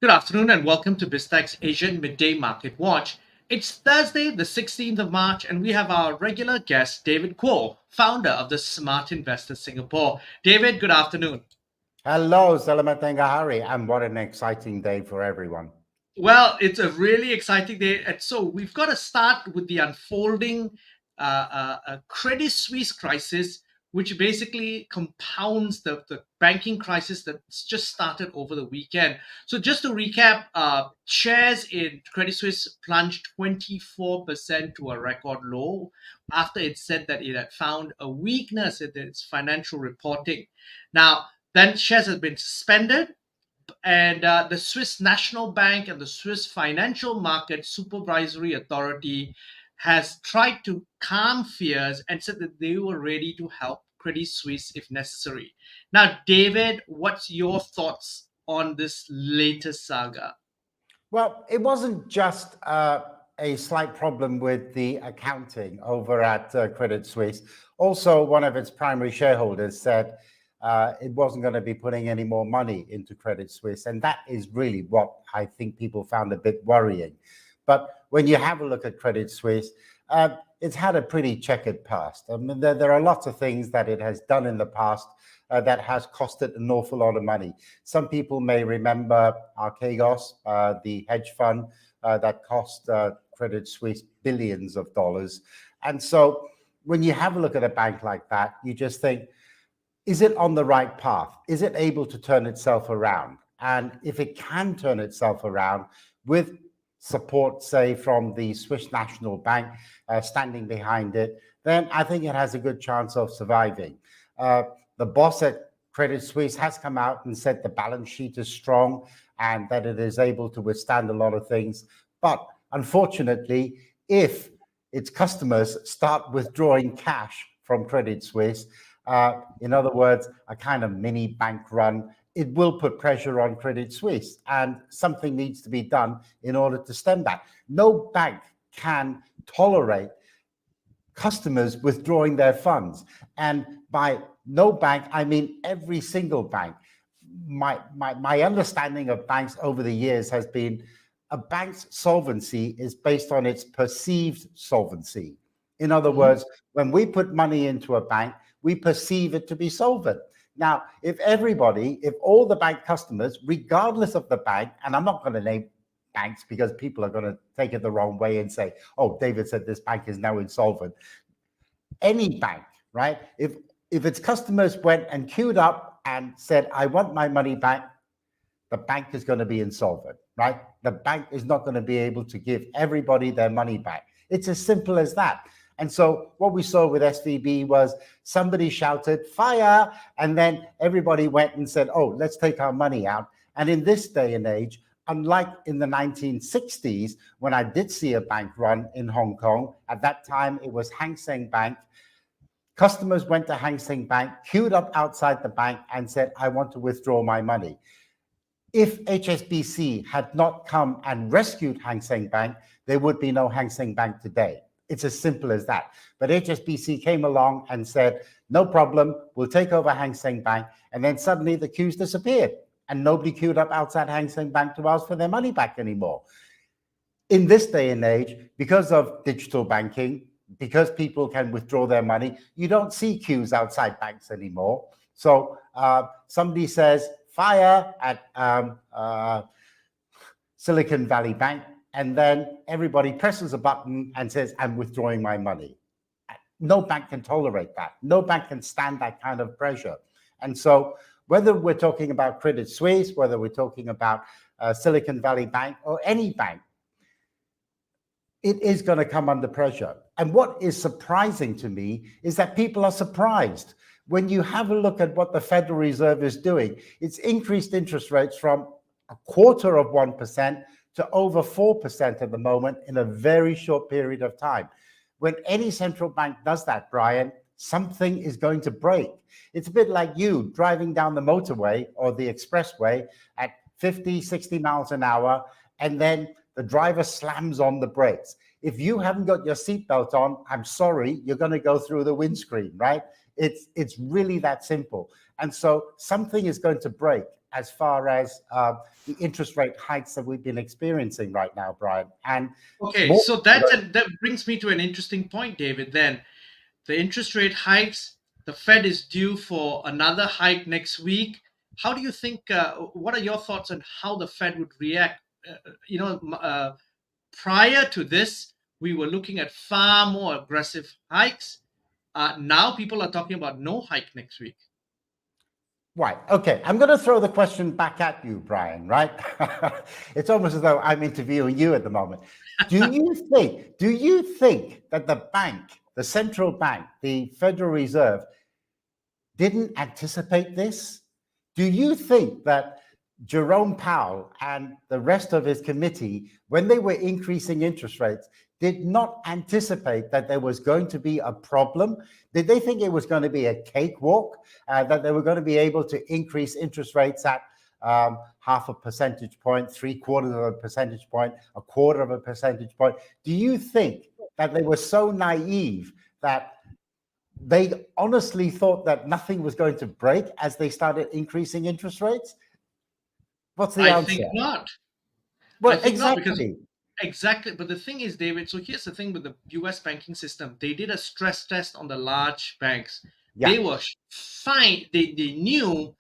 Good afternoon and welcome to BizTech's Asian Midday Market Watch. It's Thursday, the 16th of March, and we have our regular guest, David Kuo, founder of the Smart Investor Singapore. David, good afternoon. Hello, Selamat Tenggahari, and what an exciting day for everyone. Well, it's a really exciting day. And so we've got to start with the unfolding Credit Suisse crisis, which basically compounds the banking crisis that's just started over the weekend. So just to recap, shares in Credit Suisse plunged 24% to a record low after it said that it had found a weakness in its financial reporting. Now, then shares have been suspended, and the Swiss National Bank and the Swiss Financial Market Supervisory Authority has tried to calm fears and said that they were ready to help Credit Suisse if necessary. Now, David, what's your thoughts on this latest saga? Well, it wasn't just a slight problem with the accounting over at Credit Suisse. Also, one of its primary shareholders said it wasn't going to be putting any more money into Credit Suisse. And that is really what I think people found a bit worrying. But when you have a look at Credit Suisse, it's had a pretty checkered past. I mean, there are lots of things that it has done in the past that has costed an awful lot of money. Some people may remember Archegos, the hedge fund that cost Credit Suisse billions of dollars. And so when you have a look at a bank like that, you just think, is it on the right path? Is it able to turn itself around? And if it can turn itself around with support, say, from the Swiss National Bank standing behind it, then I think it has a good chance of surviving. The boss at Credit Suisse has come out and said the balance sheet is strong and that it is able to withstand a lot of things. But unfortunately, if its customers start withdrawing cash from Credit Suisse, in other words, a kind of mini bank run, it will put pressure on Credit Suisse, and something needs to be done in order to stem that. No bank can tolerate customers withdrawing their funds. And by no bank, I mean every single bank. My understanding of banks over the years has been a bank's solvency is based on its perceived solvency. In other words, when we put money into a bank, we perceive it to be solvent. Now, if all the bank customers, regardless of the bank, and I'm not going to name banks because people are going to take it the wrong way and say, oh, David said this bank is now insolvent. Any bank, right? If its customers went and queued up and said, I want my money back, the bank is going to be insolvent, right? The bank is not going to be able to give everybody their money back. It's as simple as that. And so what we saw with SVB was somebody shouted, fire, and then everybody went and said, oh, let's take our money out. And in this day and age, unlike in the 1960s, when I did see a bank run in Hong Kong, at that time it was Hang Seng Bank. Customers went to Hang Seng Bank, queued up outside the bank and said, I want to withdraw my money. If HSBC had not come and rescued Hang Seng Bank, there would be no Hang Seng Bank today. It's as simple as that. But HSBC came along and said, no problem, we'll take over Hang Seng Bank. And then suddenly the queues disappeared and nobody queued up outside Hang Seng Bank to ask for their money back anymore. In this day and age, because of digital banking, because people can withdraw their money, you don't see queues outside banks anymore. So somebody says, fire at Silicon Valley Bank, and then everybody presses a button and says, I'm withdrawing my money. No bank can tolerate that. No bank can stand that kind of pressure. And so whether we're talking about Credit Suisse, whether we're talking about Silicon Valley Bank or any bank, it is going to come under pressure. And what is surprising to me is that people are surprised. When you have a look at what the Federal Reserve is doing, it's increased interest rates from 0.25% to over 4% at the moment in a very short period of time. When any central bank does that, Brian, something is going to break. It's a bit like you driving down the motorway or the expressway at 50, 60 miles an hour, and then the driver slams on the brakes. If you haven't got your seatbelt on, I'm sorry, you're going to go through the windscreen, right? It's really that simple. And so something is going to break as far as the interest rate hikes that we've been experiencing right now, Brian. And Okay, more, so that brings me to an interesting point, David. Then the interest rate hikes, the Fed is due for another hike next week. How do you think? What are your thoughts on how the Fed would react? Prior to this, we were looking at far more aggressive hikes. Now people are talking about no hike next week. right. Okay. I'm going to throw the question back at you, Brian, right? It's almost as though I'm interviewing you at the moment. Do you think that the bank, the central bank, the Federal Reserve, didn't anticipate this? Do you think that Jerome Powell and the rest of his committee, when they were increasing interest rates, did not anticipate that there was going to be a problem? Did they think it was going to be a cakewalk, that they were going to be able to increase interest rates at half a percentage point, 3/4 of a percentage point, 1/4 of a percentage point? Do you think that they were so naive that they honestly thought that nothing was going to break as they started increasing interest rates? What's the I answer? think not. I Well, think not because exactly. exactly. But the thing is, David. So here's the thing with the U.S. banking system. They did a stress test on the large banks. Yeah, They were fine. They knew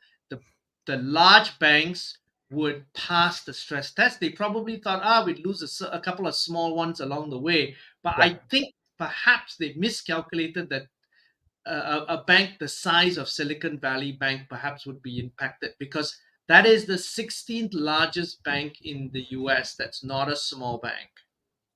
the large banks would pass the stress test. They probably thought, we'd lose a couple of small ones along the way. But yeah. I think perhaps they miscalculated that a bank the size of Silicon Valley Bank perhaps would be impacted because that is the 16th largest bank in the US. That's not a small bank.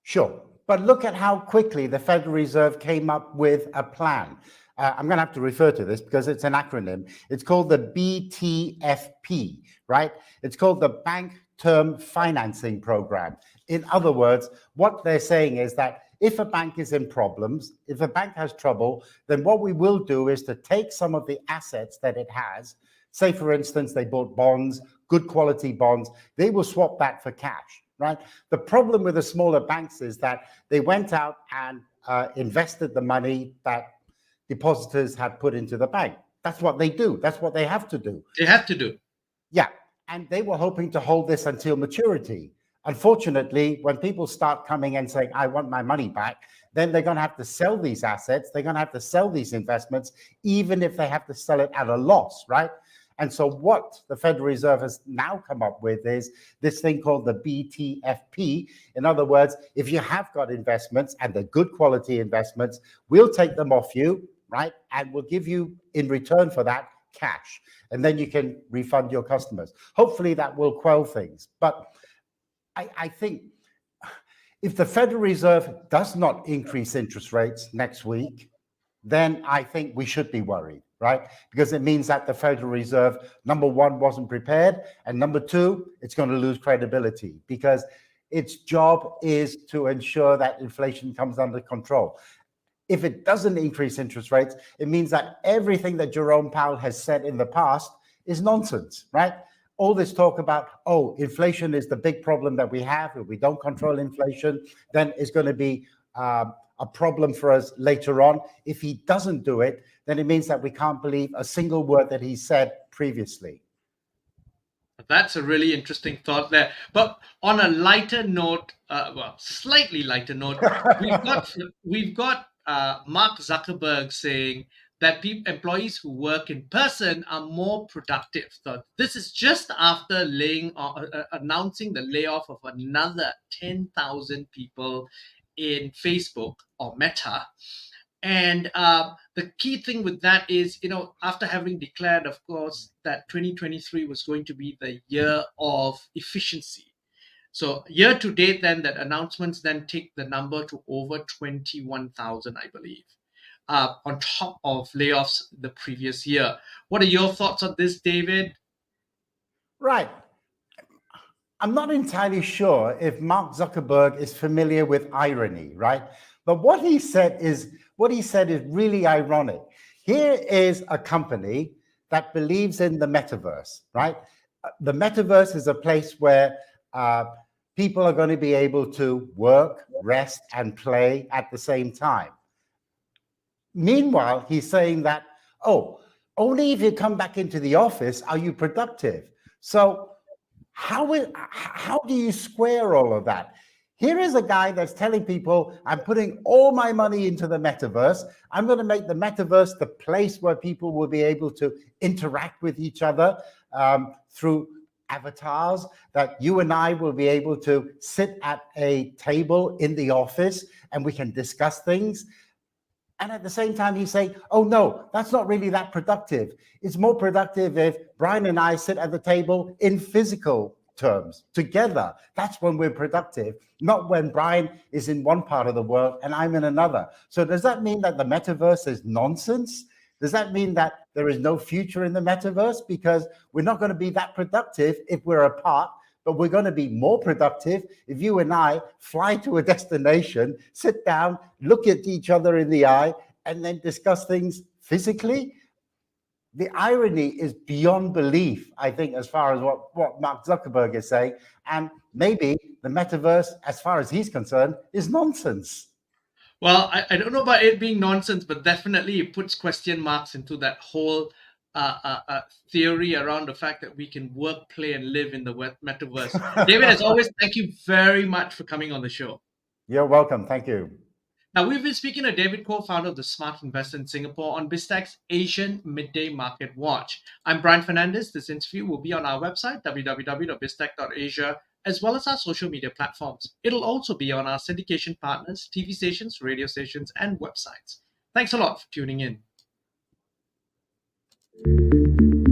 Sure. But look at how quickly the Federal Reserve came up with a plan. I'm going to have to refer to this because it's an acronym. It's called the BTFP, right? It's called the Bank Term Financing Program. In other words, what they're saying is that if a bank is in problems, if a bank has trouble, then what we will do is to take some of the assets that it has. Say, for instance, they bought bonds, good quality bonds, they will swap that for cash, right? The problem with the smaller banks is that they went out and invested the money that depositors had put into the bank. That's what they do. That's what they have to do. They have to do. Yeah. And they were hoping to hold this until maturity. Unfortunately, when people start coming and saying, I want my money back, then they're going to have to sell these assets. They're going to have to sell these investments, even if they have to sell it at a loss, right? And so what the Federal Reserve has now come up with is this thing called the BTFP. In other words, if you have got investments and they're good quality investments, we'll take them off you, right? And we'll give you in return for that cash. And then you can refund your customers. Hopefully that will quell things. But I think if the Federal Reserve does not increase interest rates next week, then I think we should be worried, right? Because it means that the Federal Reserve, number one, wasn't prepared, and number two, it's going to lose credibility because its job is to ensure that inflation comes under control. If it doesn't increase interest rates, it means that everything that Jerome Powell has said in the past is nonsense, right? All this talk about, inflation is the big problem that we have. If we don't control inflation, then it's going to be a problem for us later on. If he doesn't do it, then it means that we can't believe a single word that he said previously. That's a really interesting thought there. But on a lighter note, slightly lighter note, we've got Mark Zuckerberg saying that employees who work in person are more productive. So this is just after announcing the layoff of another 10,000 people in Facebook or Meta. And the key thing with that is, after having declared, of course, that 2023 was going to be the year of efficiency. So year to date, then that announcements then take the number to over 21,000, I believe, on top of layoffs the previous year. What are your thoughts on this, David? Right. I'm not entirely sure if Mark Zuckerberg is familiar with irony, right? But what he said is really ironic. Here is a company that believes in the metaverse, right? The metaverse is a place where people are going to be able to work, rest, and play at the same time. Meanwhile, he's saying that, Oh, only if you come back into the office are you productive. So how do you square all of that? Here is a guy that's telling people, I'm putting all my money into the metaverse. I'm going to make the metaverse the place where people will be able to interact with each other through avatars, that you and I will be able to sit at a table in the office and we can discuss things. And at the same time, he's saying, oh, no, that's not really that productive. It's more productive if Brian and I sit at the table in physical terms together. That's when we're productive, not when Brian is in one part of the world and I'm in another. So does that mean that the metaverse is nonsense? Does that mean that there is no future in the metaverse? Because we're not going to be that productive if we're apart, but we're going to be more productive if you and I fly to a destination, sit down, look at each other in the eye, and then discuss things physically. The irony is beyond belief, I think, as far as what Mark Zuckerberg is saying. And maybe the metaverse, as far as he's concerned, is nonsense. Well, I don't know about it being nonsense, but definitely it puts question marks into that whole theory around the fact that we can work, play, and live in the metaverse. David, as always, thank you very much for coming on the show. You're welcome. Thank you. Now, we've been speaking to David Kuo, founder of the Smart Investor in Singapore, on BizTech's Asian Midday Market Watch. I'm Brian Fernandez. This interview will be on our website, www.biztech.asia, as well as our social media platforms. It'll also be on our syndication partners, TV stations, radio stations, and websites. Thanks a lot for tuning in.